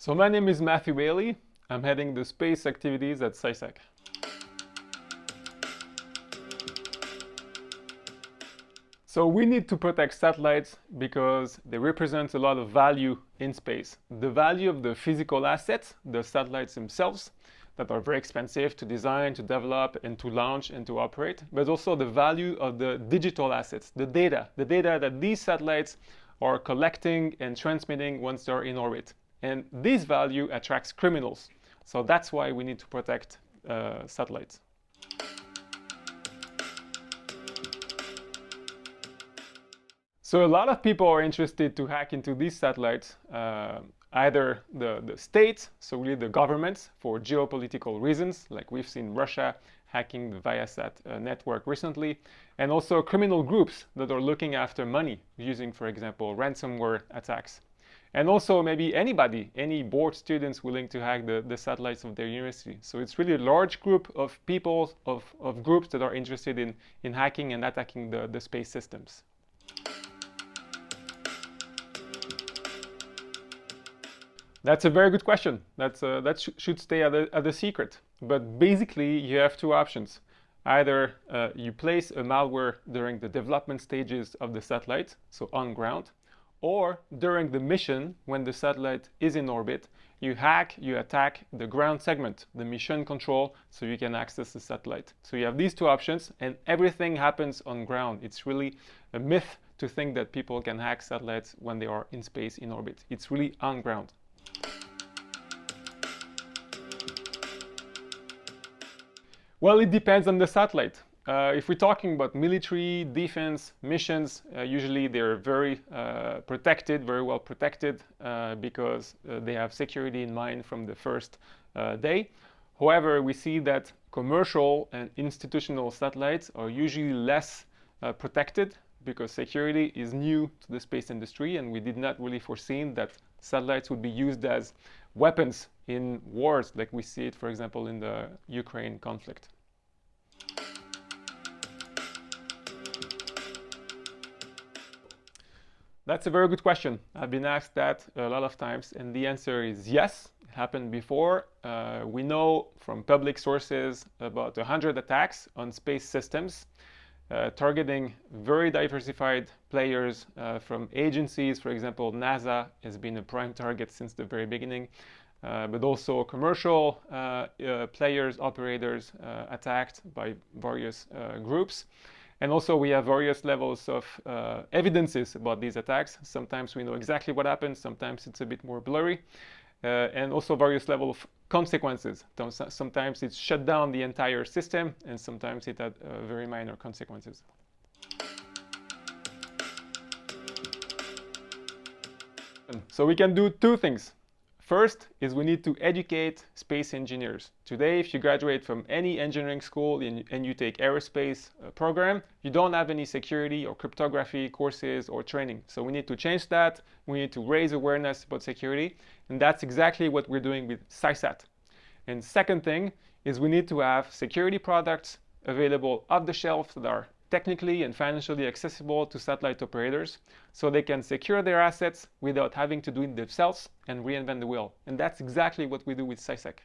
So my name is Mathieu Bailly. I'm heading the space activities at SciSec. So we need to protect satellites because they represent a lot of value in space. The value of the physical assets, the satellites themselves, that are very expensive to design, to develop, and to launch and to operate, but also the value of the digital assets, the data that these satellites are collecting and transmitting once they're in orbit. And this value attracts criminals. So that's why we need to protect satellites. So a lot of people are interested to hack into these satellites, either the states, so really the governments, for geopolitical reasons, like we've seen Russia hacking the Viasat network recently, and also criminal groups that are looking after money, using, for example, ransomware attacks. And also maybe anybody, any bored students willing to hack the satellites of their university. So it's really a large group of people, of groups that are interested in hacking and attacking the space systems. That's a very good question. That should stay at a secret. But basically, you have two options. Either you place a malware during the development stages of the satellite, so on ground, or during the mission, when the satellite is in orbit, you attack the ground segment, the mission control, so you can access the satellite. So you have these two options, and everything happens on ground. It's really a myth to think that people can hack satellites when they are in space, in orbit. It's really on ground. Well, it depends on the satellite. If we're talking about military defense missions, usually they're very protected, very well protected, because they have security in mind from the first day. However, we see that commercial and institutional satellites are usually less protected because security is new to the space industry, and we did not really foresee that satellites would be used as weapons in wars, like we see it, for example, in the Ukraine conflict. That's a very good question. I've been asked that a lot of times, and the answer is yes. It happened before. We know from public sources about 100 attacks on space systems, targeting very diversified players from agencies. For example, NASA has been a prime target since the very beginning, but also commercial players, operators attacked by various groups. And also we have various levels of evidences about these attacks. Sometimes we know exactly what happened, sometimes it's a bit more blurry. And also various levels of consequences. Sometimes it's shut down the entire system, and sometimes it had very minor consequences. So we can do two things. First is we need to educate space engineers. Today, if you graduate from any engineering school and you take aerospace program, you don't have any security or cryptography courses or training. So we need to change that. We need to raise awareness about security. And that's exactly what we're doing with SciSat. And second thing is we need to have security products available off the shelf that are technically and financially accessible to satellite operators, so they can secure their assets without having to do it themselves and reinvent the wheel. And that's exactly what we do with SciSec.